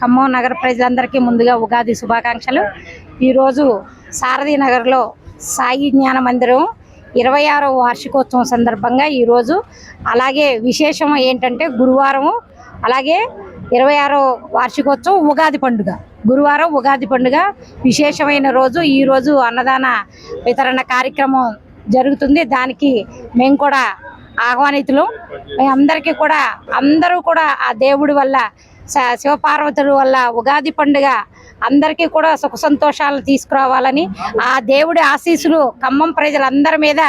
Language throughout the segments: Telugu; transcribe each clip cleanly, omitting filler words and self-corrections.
ఖమ్మం నగర ప్రజలందరికీ ముందుగా ఉగాది శుభాకాంక్షలు. ఈరోజు సారథి నగర్లో సాయి జ్ఞాన మందిరం 26వ వార్షికోత్సవం సందర్భంగా ఈరోజు అలాగే విశేషం ఏంటంటే గురువారం అలాగే 26వ వార్షికోత్సవం ఉగాది పండుగ. గురువారం ఉగాది పండుగ విశేషమైన రోజు. ఈరోజు అన్నదాన వితరణ కార్యక్రమం జరుగుతుంది. దానికి మేము కూడా ఆహ్వానితులు. అందరికీ కూడా అందరూ కూడా ఆ దేవుడి వల్ల శివపార్వతుల వల్ల ఉగాది పండుగ అందరికీ కూడా సుఖ సంతోషాలు తీసుకురావాలని ఆ దేవుడి ఆశీస్సులు ఖమ్మం ప్రజలందరి మీద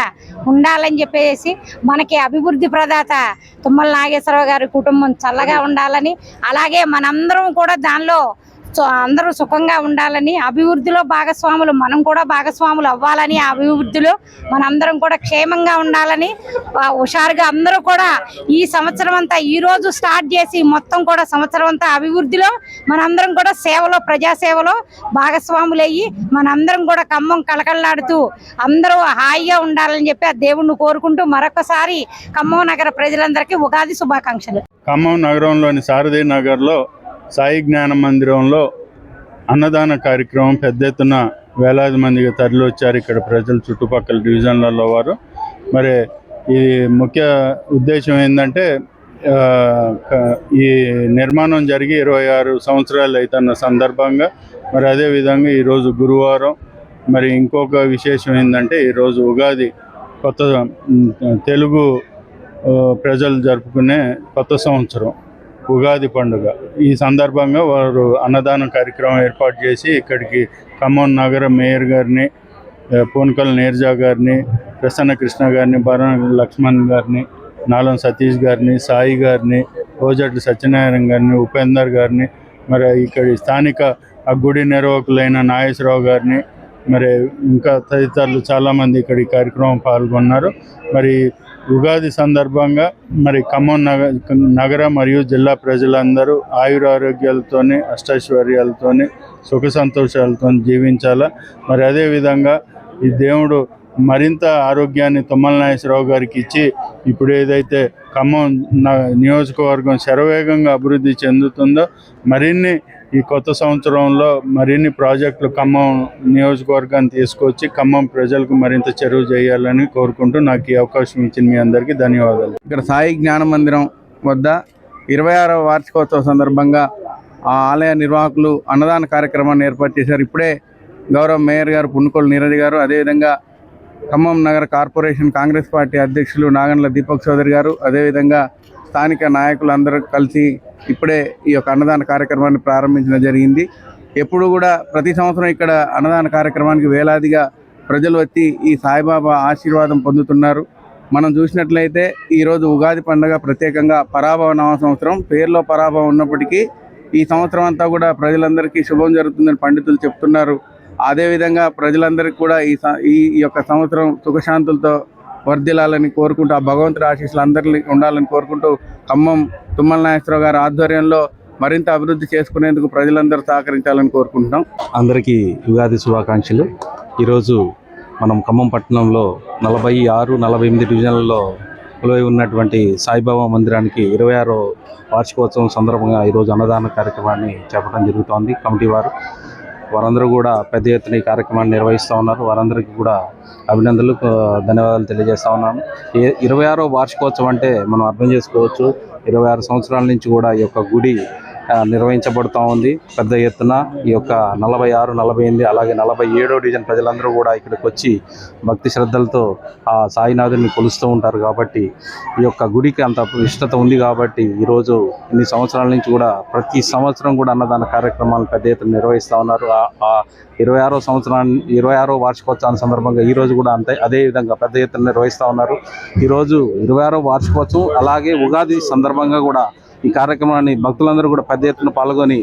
ఉండాలని చెప్పేసి మనకి అభివృద్ధి ప్రదాత తుమ్మల నాగేశ్వరరావు గారి కుటుంబం చల్లగా ఉండాలని అలాగే మనందరం కూడా దానిలో అందరూ సుఖంగా ఉండాలని అభివృద్ధిలో భాగస్వాములు మనం కూడా భాగస్వాములు అవ్వాలని ఆ అభివృద్ధిలో మనందరం కూడా క్షేమంగా ఉండాలని హుషారుగా అందరూ కూడా ఈ సంవత్సరం అంతా ఈరోజు స్టార్ట్ చేసి మొత్తం కూడా సంవత్సరం అంతా అభివృద్ధిలో మనందరం కూడా సేవలో ప్రజాసేవలో భాగస్వాములయ్యి మనందరం కూడా ఖమ్మం కలకల్లాడుతూ అందరూ హాయిగా ఉండాలని చెప్పి ఆ దేవుణ్ణి కోరుకుంటూ మరొకసారి ఖమ్మం నగర ప్రజలందరికీ ఉగాది శుభాకాంక్షలు. ఖమ్మం నగరంలోని సారథి నగర్లో సాయి జ్ఞాన మందిరంలో అన్నదాన కార్యక్రమం పెద్ద ఎత్తున వేలాది మందిగా తరలి వచ్చారు ఇక్కడ ప్రజలు, చుట్టుపక్కల డివిజన్లలో వారు. మరి ఈ ముఖ్య ఉద్దేశం ఏంటంటే ఈ నిర్మాణం జరిగి 26 సంవత్సరాలు అవుతున్న సందర్భంగా మరి అదేవిధంగా ఈరోజు గురువారం. మరి ఇంకొక విశేషం ఏంటంటే ఈరోజు ఉగాది, కొత్త తెలుగు ప్రజలు జరుపుకునే కొత్త సంవత్సరం ఉగాది పండుగ. ఈ సందర్భంగా వారు అన్నదాన కార్యక్రమం ఏర్పాటు చేసి ఇక్కడికి ఖమ్మం నగర మేయర్ గారిని, పూనకల్ నీరజా గారిని, ప్రసన్న కృష్ణ గారిని, బరం లక్ష్మణ్ గారిని, నాలం సతీష్ గారిని, సాయి గారిని, రోజట్ల సత్యనారాయణ గారిని, ఉపేందర్ గారిని, మరి ఇక్కడి స్థానిక ఆ గుడి నిర్వాహకులైన నాగేశ్వరరావు గారిని, మరి ఇంకా తదితరులు చాలామంది ఇక్కడ ఈ కార్యక్రమం పాల్గొన్నారు. మరి ఉగాది సందర్భంగా మరి ఖమ్మం నగర మరియు జిల్లా ప్రజలందరూ ఆయురారోగ్యాలతోని అష్టైశ్వర్యాలతోని సుఖ సంతోషాలతో జీవించాలా. మరి అదేవిధంగా ఈ దేవుడు మరింత ఆరోగ్యాన్ని తుమ్మల నాగేశ్వరరావు గారికి ఇచ్చి ఇప్పుడు ఏదైతే ఖమ్మం నియోజకవర్గం శరవేగంగా అభివృద్ధి చెందుతుందో మరిన్ని ఈ కొత్త సంవత్సరంలో మరిన్ని ప్రాజెక్టులు ఖమ్మం నియోజకవర్గాన్ని తీసుకొచ్చి ఖమ్మం ప్రజలకు మరింత చెరువు చేయాలని కోరుకుంటూ నాకు ఈ అవకాశం ఇచ్చిన మీ అందరికీ ధన్యవాదాలు. ఇక్కడ సాయి జ్ఞాన మందిరం వద్ద 26వ వార్షికోత్సవ సందర్భంగా ఆ ఆలయ నిర్వాహకులు అన్నదాన కార్యక్రమాన్ని ఏర్పాటు చేశారు. ఇప్పుడే గౌరవ మేయర్ గారు పున్నుకోలు నీరజ్ గారు, అదేవిధంగా ఖమ్మం నగర కార్పొరేషన్ కాంగ్రెస్ పార్టీ అధ్యక్షులు నాగండ్ల దీపక్ చౌదరి గారు, అదేవిధంగా స్థానిక నాయకులు అందరూ కలిసి ఇప్పుడే ఈ యొక్క అన్నదాన కార్యక్రమాన్ని ప్రారంభించడం జరిగింది. ఎప్పుడు కూడా ప్రతి సంవత్సరం ఇక్కడ అన్నదాన కార్యక్రమానికి వేలాదిగా ప్రజలు వచ్చి ఈ సాయిబాబా ఆశీర్వాదం పొందుతున్నారు. మనం చూసినట్లయితే ఈరోజు ఉగాది పండుగ ప్రత్యేకంగా పరాభవ నవ సంవత్సరం, పేరులో పరాభవం ఉన్నప్పటికీ ఈ సంవత్సరం అంతా కూడా ప్రజలందరికీ శుభం జరుగుతుందని పండితులు చెప్తున్నారు. అదేవిధంగా ప్రజలందరికీ కూడా ఈ యొక్క సంవత్సరం సుఖశాంతులతో వర్ధిల్లాలని కోరుకుంటూ ఆ భగవంతుడి ఆశీస్సులు అందరికీ ఉండాలని కోరుకుంటూ ఖమ్మం తుమ్మల నాగేశ్వరరావు గారి ఆధ్వర్యంలో మరింత అభివృద్ధి చేసుకునేందుకు ప్రజలందరూ సహకరించాలని కోరుకుంటున్నాం. అందరికీ ఉగాది శుభాకాంక్షలు. ఈరోజు మనం ఖమ్మం పట్టణంలో 46, 48 డివిజన్లలో కొలువై ఉన్నటువంటి సాయిబాబా మందిరానికి 26వ వార్షికోత్సవం సందర్భంగా ఈరోజు అన్నదాన కార్యక్రమాన్ని చేపట్టడం జరుగుతోంది. కమిటీ వారందరూ కూడా పెద్ద ఎత్తున ఈ కార్యక్రమాన్ని నిర్వహిస్తూ ఉన్నారు. వారందరికీ కూడా అభినందనలు, ధన్యవాదాలు తెలియజేస్తూ ఉన్నాను. 26వ వార్షికోత్సవం అంటే మనం అర్థం చేసుకోవచ్చు, 26 సంవత్సరాల నుంచి కూడా ఈ యొక్క గుడి నిర్వహించబడుతూ ఉంది. పెద్ద ఎత్తున ఈ యొక్క 46, 48 అలాగే 47వ డివిజన్ ప్రజలందరూ కూడా ఇక్కడికి వచ్చి భక్తి శ్రద్ధలతో ఆ సాయినాథుని కొలుస్తూ ఉంటారు. కాబట్టి ఈ యొక్క గుడికి అంత ఇష్టత ఉంది. కాబట్టి ఈరోజు ఇన్ని సంవత్సరాల నుంచి కూడా ప్రతి సంవత్సరం కూడా అన్నదాన కార్యక్రమాలు పెద్ద ఎత్తున నిర్వహిస్తూ ఉన్నారు. ఆ 26వ వార్షికోత్సవాల సందర్భంగా ఈరోజు కూడా అదే విధంగా పెద్ద ఎత్తున నిర్వహిస్తూ ఉన్నారు. ఈరోజు 26వ వార్షికోత్సవం అలాగే ఉగాది సందర్భంగా కూడా ఈ కార్యక్రమాన్ని భక్తులందరూ కూడా పెద్ద ఎత్తున పాల్గొని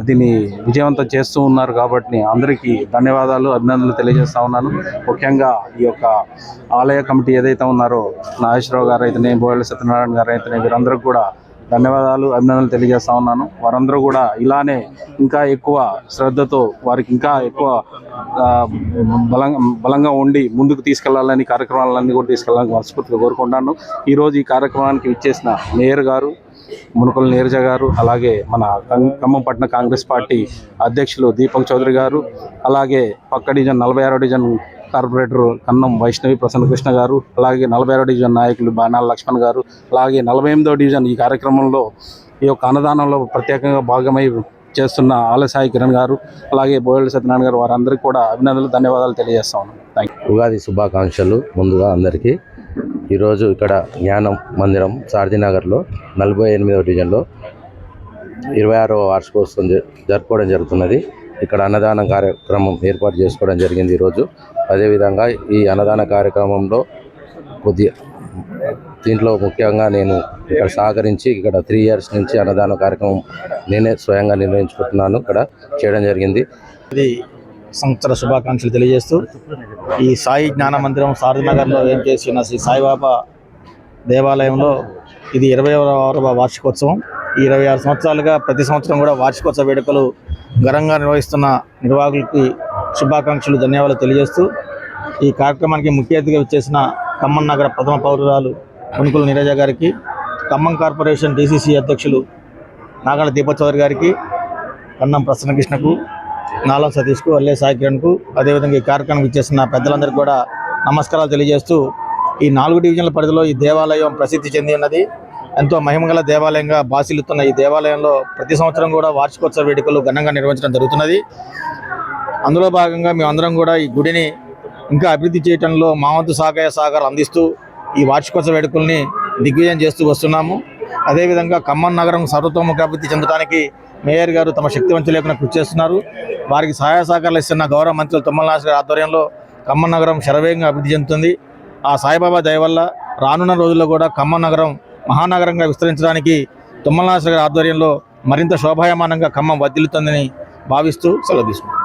దీన్ని విజయవంతం చేస్తూ ఉన్నారు. కాబట్టి అందరికీ ధన్యవాదాలు, అభినందనలు తెలియజేస్తూ ఉన్నాను. ముఖ్యంగా ఈ యొక్క ఆలయ కమిటీ ఏదైతే ఉన్నారో నాగేశ్వరరావు గారు అయితేనే, బోయల సత్యనారాయణ గారు అయితేనే, వీరందరికీ కూడా ధన్యవాదాలు, అభినందనలు తెలియజేస్తూ ఉన్నాను. వారందరూ కూడా ఇలానే ఇంకా ఎక్కువ శ్రద్ధతో వారికి ఇంకా ఎక్కువ బలంగా ఉండి ముందుకు తీసుకెళ్లాలని, కార్యక్రమాలన్నీ కూడా తీసుకెళ్లాలని మనస్ఫూర్తిగా కోరుకుంటాను. ఈరోజు ఈ కార్యక్రమానికి విచ్చేసిన మేయర్ గారు, మునుకొల నీరజ గారు, అలాగే మన ఖమ్మం పట్టణ కాంగ్రెస్ పార్టీ అధ్యక్షులు దీపక్ చౌదరి గారు, అలాగే పక్క డివిజన్ 46వ డివిజన్ కార్పొరేటర్ కన్నం వైష్ణవి ప్రసన్నకృష్ణ గారు, అలాగే 46వ డివిజన్ నాయకులు బాణాల లక్ష్మణ్ గారు, అలాగే 48వ డివిజన్ ఈ కార్యక్రమంలో ఈ యొక్క అన్నదానంలో ప్రత్యేకంగా భాగమై చేస్తున్న ఆలసాయి కిరణ్ గారు, అలాగే బోయల సత్యనారాయణ గారు, వారందరికీ కూడా అభినందనలు, ధన్యవాదాలు తెలియజేస్తా ఉన్నాను. Thank you. ఉగాది శుభాకాంక్షలు ముందుగా అందరికీ. ఈరోజు ఇక్కడ జ్ఞానం మందిరం సారథినగర్లో 48వ డివిజన్లో 26వ వార్షికోత్సవం జరుపుకోవడం జరుగుతున్నది. ఇక్కడ అన్నదాన కార్యక్రమం ఏర్పాటు చేసుకోవడం జరిగింది ఈరోజు. అదేవిధంగా ఈ అన్నదాన కార్యక్రమంలో దీంట్లో ముఖ్యంగా నేను ఇక్కడ సహకరించి ఇక్కడ 3 years నుంచి అన్నదాన కార్యక్రమం నేనే స్వయంగా నిర్వహించుకుంటున్నాను, ఇక్కడ చేయడం జరిగింది. ఇది సంవత్సర శుభాకాంక్షలు తెలియజేస్తూ ఈ సాయి జ్ఞాన మందిరం సారథినగర్లో ఏం చేసిన శ్రీ సాయిబాబా దేవాలయంలో ఇది 26వ వార్షికోత్సవం. ఈ 26 సంవత్సరాలుగా ప్రతి సంవత్సరం కూడా వార్షికోత్సవ వేడుకలు ఘనంగా నిర్వహిస్తున్న నిర్వాహకులకి శుభాకాంక్షలు, ధన్యవాదాలు తెలియజేస్తూ ఈ కార్యక్రమానికి ముఖ్య అతిథిగా వచ్చేసిన ఖమ్మం నగర ప్రథమ పౌరురాలు మునుకొల నీరజ గారికి, ఖమ్మం కార్పొరేషన్ DCC అధ్యక్షులు నాగాల దీపక్ చౌదరి గారికి, కన్నం ప్రసన్నకృష్ణకు, నాలం సతీష్కు, అల్లే సాయి కిరణ్కు, అదేవిధంగా ఈ కార్యక్రమం ఇచ్చేసిన పెద్దలందరికీ కూడా నమస్కారాలు తెలియజేస్తూ ఈ 4 డివిజన్ల పరిధిలో ఈ దేవాలయం ప్రసిద్ధి చెంది ఉన్నది. ఎంతో మహిమగల దేవాలయంగా బాసిల్లుతున్న ఈ దేవాలయంలో ప్రతి సంవత్సరం కూడా వార్షికోత్సవ వేడుకలు ఘనంగా నిర్వహించడం జరుగుతున్నది. అందులో భాగంగా మేమందరం కూడా ఈ గుడిని ఇంకా అభివృద్ధి చేయడంలో మా వంతు సహకారాలు అందిస్తూ ఈ వార్షికోత్సవ వేడుకల్ని దిగ్విజయం చేస్తూ వస్తున్నాము. అదేవిధంగా ఖమ్మం నగరం సర్వతోముఖాభివృద్ధి చెందడానికి మేయర్ గారు తమ శక్తివంచ లేకుండా కృషి చేస్తున్నారు. వారికి సహాయ సహకారాలు ఇస్తున్న గౌరవ మంత్రులు తుమ్మల నాగేశ్వర గారి ఆధ్వర్యంలో ఖమ్మం నగరం శరవేగంగా అభివృద్ధి చెందుతుంది. ఆ సాయిబాబా దయ వల్ల రానున్న రోజుల్లో కూడా ఖమ్మం నగరం మహానగరంగా విస్తరించడానికి తుమ్మల నాగేశ్వర గారి ఆధ్వర్యంలో మరింత శోభాయమానంగా ఖమ్మం వర్ధిల్లుతుందని భావిస్తూ సెలవు తీసుకుంటాం.